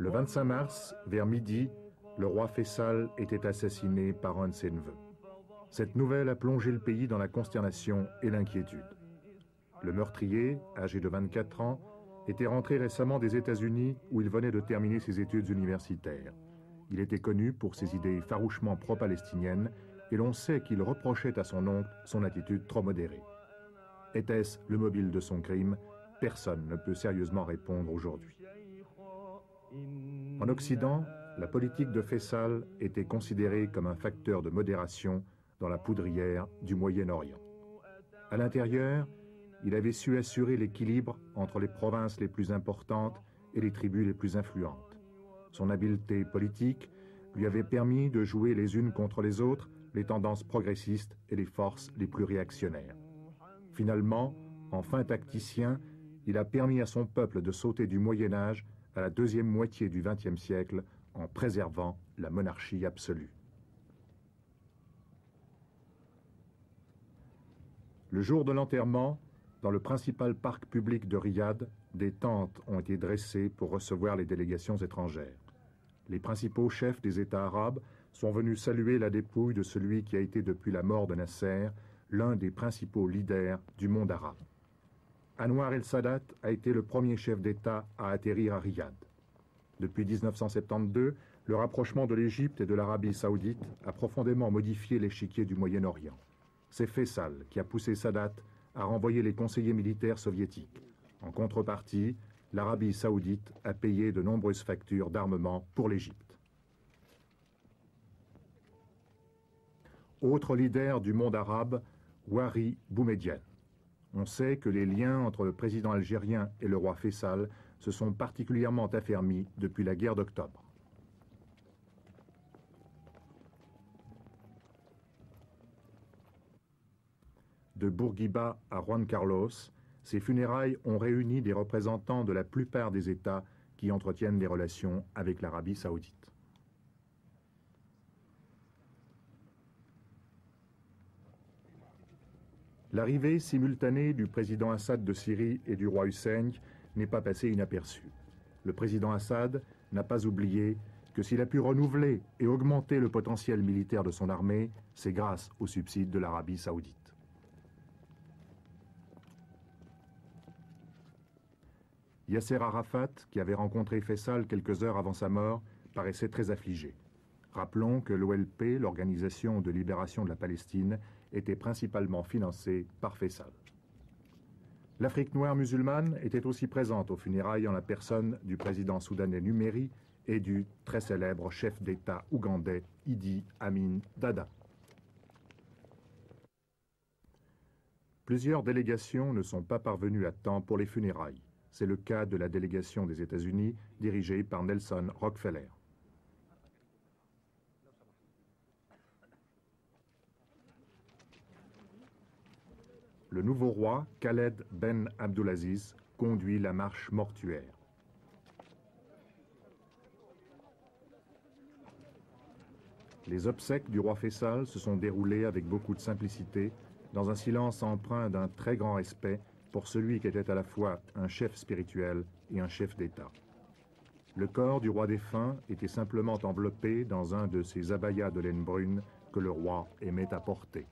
Le 25 mars, vers midi, le roi Faisal était assassiné par un de ses neveux. Cette nouvelle a plongé le pays dans la consternation et l'inquiétude. Le meurtrier, âgé de 24 ans, était rentré récemment des États-Unis où il venait de terminer ses études universitaires. Il était connu pour ses idées farouchement pro-palestiniennes et l'on sait qu'il reprochait à son oncle son attitude trop modérée. Était-ce le mobile de son crime? Personne ne peut sérieusement répondre aujourd'hui. En Occident, la politique de Faisal était considérée comme un facteur de modération dans la poudrière du Moyen-Orient. À l'intérieur, il avait su assurer l'équilibre entre les provinces les plus importantes et les tribus les plus influentes. Son habileté politique lui avait permis de jouer les unes contre les autres les tendances progressistes et les forces les plus réactionnaires. Finalement, en fin tacticien, il a permis à son peuple de sauter du Moyen-Âge à la deuxième moitié du XXe siècle en préservant la monarchie absolue. Le jour de l'enterrement, dans le principal parc public de Riyad, des tentes ont été dressées pour recevoir les délégations étrangères. Les principaux chefs des États arabes sont venus saluer la dépouille de celui qui a été depuis la mort de Nasser l'un des principaux leaders du monde arabe. Anwar el-Sadat a été le premier chef d'État à atterrir à Riyad. Depuis 1972, le rapprochement de l'Égypte et de l'Arabie saoudite a profondément modifié l'échiquier du Moyen-Orient. C'est Faisal qui a poussé Sadat à renvoyer les conseillers militaires soviétiques. En contrepartie, l'Arabie saoudite a payé de nombreuses factures d'armement pour l'Égypte. Autre leader du monde arabe, Wari Boumedienne. On sait que les liens entre le président algérien et le roi Faisal se sont particulièrement affermis depuis la guerre d'octobre. De Bourguiba à Juan Carlos, ces funérailles ont réuni des représentants de la plupart des États qui entretiennent des relations avec l'Arabie saoudite. L'arrivée simultanée du président Assad de Syrie et du roi Hussein n'est pas passée inaperçue. Le président Assad n'a pas oublié que s'il a pu renouveler et augmenter le potentiel militaire de son armée, c'est grâce aux subsides de l'Arabie saoudite. Yasser Arafat, qui avait rencontré Faisal quelques heures avant sa mort, paraissait très affligé. Rappelons que l'OLP, l'Organisation de libération de la Palestine, était principalement financée par Faisal. L'Afrique noire musulmane était aussi présente aux funérailles en la personne du président soudanais Numeri et du très célèbre chef d'État ougandais Idi Amin Dada. Plusieurs délégations ne sont pas parvenues à temps pour les funérailles. C'est le cas de la délégation des États-Unis dirigée par Nelson Rockefeller. Le nouveau roi, Khaled Ben Abdulaziz, conduit la marche mortuaire. Les obsèques du roi Faisal se sont déroulées avec beaucoup de simplicité, dans un silence empreint d'un très grand respect pour celui qui était à la fois un chef spirituel et un chef d'État. Le corps du roi défunt était simplement enveloppé dans un de ces abayas de laine brune que le roi aimait à porter.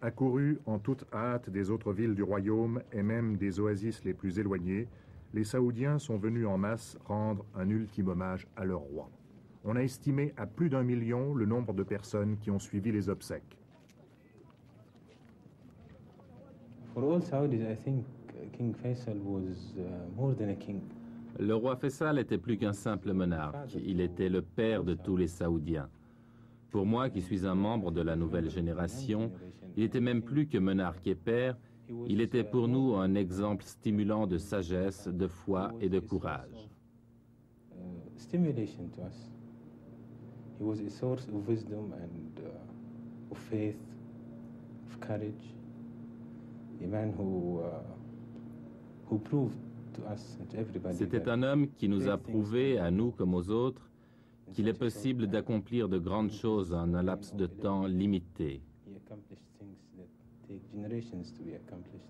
Accourus en toute hâte des autres villes du royaume et même des oasis les plus éloignées, les Saoudiens sont venus en masse rendre un ultime hommage à leur roi. On a estimé à plus d'1 million le nombre de personnes qui ont suivi les obsèques. For all Saudis, I think King Faisal was more than a king. Le roi Faisal était plus qu'un simple monarque, il était le père de tous les Saoudiens. Pour moi, qui suis un membre de la nouvelle génération, il était même plus que monarque et père, il était pour nous un exemple stimulant de sagesse, de foi et de courage. Stimulation to us. He was a source of wisdom and of faith, of courage. A man who proved to us and to everybody. C'était un homme qui nous a prouvé, à nous comme aux autres, qu'il est possible d'accomplir de grandes choses en un laps de temps limité. He accomplished things that take generations to be accomplished.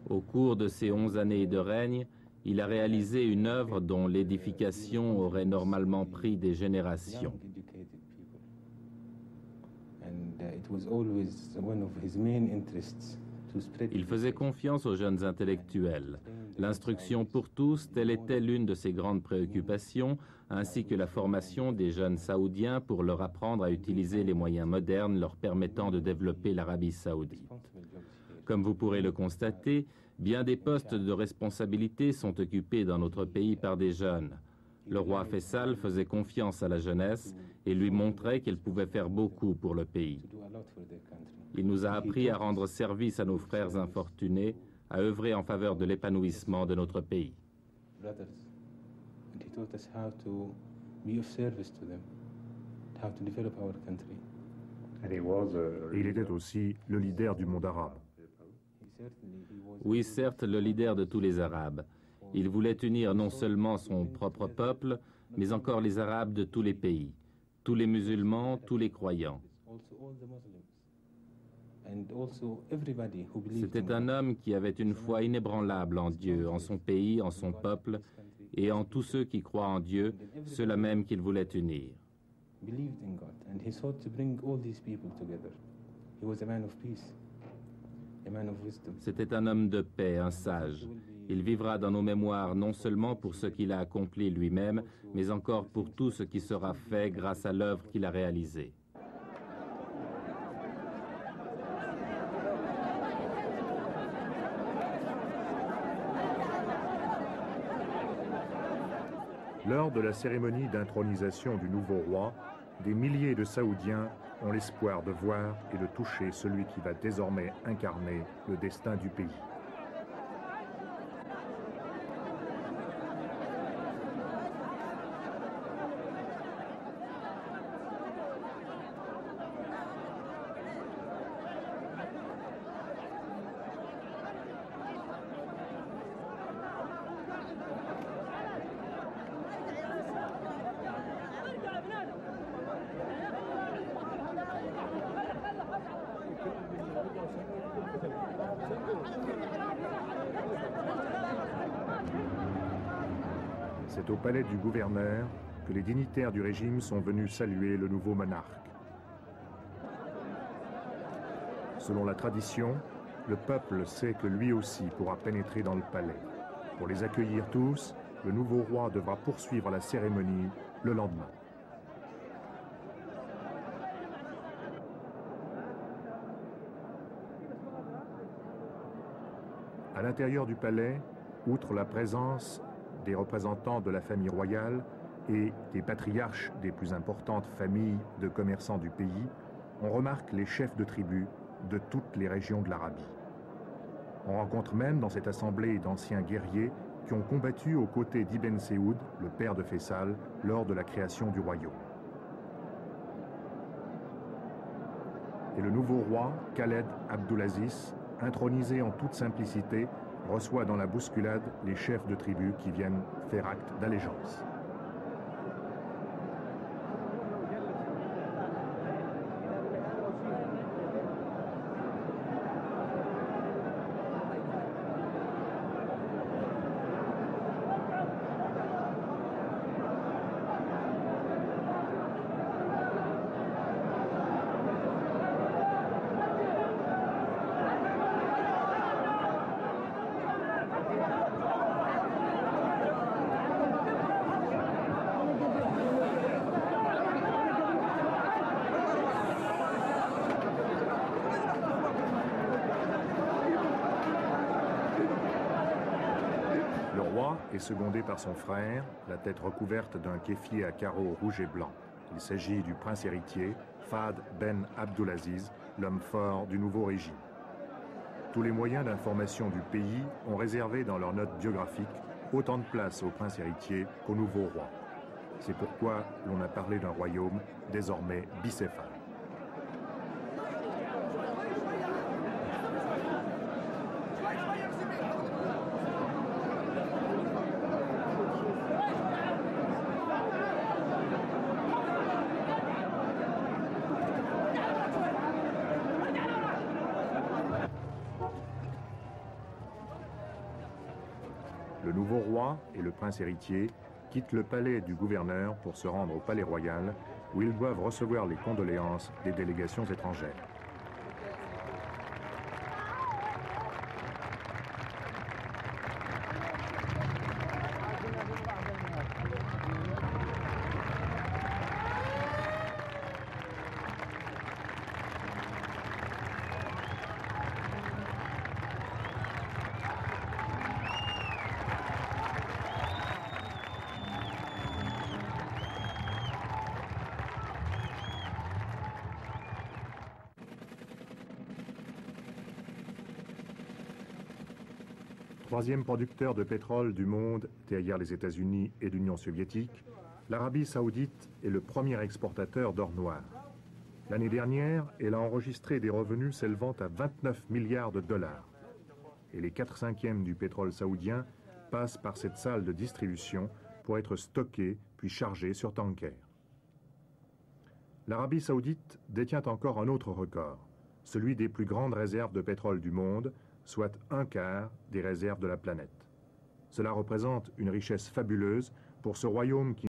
Au cours de ces 11 années de règne, il a réalisé une œuvre dont l'édification aurait normalement pris des générations. Young, educated people. And it was always one of his main interests to spread. Il faisait confiance aux jeunes intellectuels. L'instruction pour tous, telle était l'une de ses grandes préoccupations, ainsi que la formation des jeunes saoudiens pour leur apprendre à utiliser les moyens modernes leur permettant de développer l'Arabie saoudite. Comme vous pourrez le constater, bien des postes de responsabilité sont occupés dans notre pays par des jeunes. Le roi Faisal faisait confiance à la jeunesse et lui montrait qu'elle pouvait faire beaucoup pour le pays. To do a lot for their country. Il nous a appris à rendre service à nos frères infortunés, à œuvrer en faveur de l'épanouissement de notre pays. Brothers. And he taught us how to be of service to them, how to develop our country. Et il était aussi le leader du monde arabe. He was Oui, certes, le leader de tous les Arabes. Il voulait unir non seulement son propre peuple, mais encore les Arabes de tous les pays, tous les musulmans, tous les croyants. also all the Muslims. And also everybody who believed in C'était un God. homme qui avait une foi inébranlable en Dieu, en son pays, en son peuple, et en tous ceux qui croient en Dieu, ceux-là même qu'il voulait unir. Believed in God, and he sought to bring all these people together. He was a man of peace, a man of wisdom. C'était un homme de paix, un sage. Il vivra dans nos mémoires non seulement pour ce qu'il a accompli lui-même, mais encore pour tout ce qui sera fait grâce à l'œuvre qu'il a réalisée. Lors de la cérémonie d'intronisation du nouveau roi, des milliers de Saoudiens ont l'espoir de voir et de toucher celui qui va désormais incarner le destin du pays. C'est au palais du gouverneur que les dignitaires du régime sont venus saluer le nouveau monarque. Selon la tradition, le peuple sait que lui aussi pourra pénétrer dans le palais. Pour les accueillir tous, le nouveau roi devra poursuivre la cérémonie le lendemain. À l'intérieur du palais, outre la présence des représentants de la famille royale et des patriarches des plus importantes familles de commerçants du pays, on remarque les chefs de tribus de toutes les régions de l'Arabie. On rencontre même dans cette assemblée d'anciens guerriers qui ont combattu aux côtés d'Ibn Saoud, le père de Faisal, lors de la création du royaume. Et le nouveau roi, Khaled Abdulaziz, intronisé en toute simplicité, reçoit dans la bousculade les chefs de tribus qui viennent faire acte d'allégeance. est secondé par son frère, la tête recouverte d'un kéfier à carreaux rouge et blanc. Il s'agit du prince héritier, Fahd Ben Abdulaziz, l'homme fort du nouveau régime. Tous les moyens d'information du pays ont réservé dans leurs notes biographiques autant de place au prince héritier qu'au nouveau roi. C'est pourquoi l'on a parlé d'un royaume désormais bicéphale. Le nouveau roi et le prince héritier quittent le palais du gouverneur pour se rendre au palais royal, où ils doivent recevoir les condoléances des délégations étrangères. Troisième producteur de pétrole du monde derrière les États-Unis et l'Union soviétique, l'Arabie saoudite est le premier exportateur d'or noir. L'année dernière, elle a enregistré des revenus s'élevant à 29 milliards de dollars. Et les 4/5 du pétrole saoudien passent par cette salle de distribution pour être stockés puis chargés sur tankers. L'Arabie saoudite détient encore un autre record, celui des plus grandes réserves de pétrole du monde, soit 1/4 des réserves de la planète. Cela représente une richesse fabuleuse pour ce royaume qui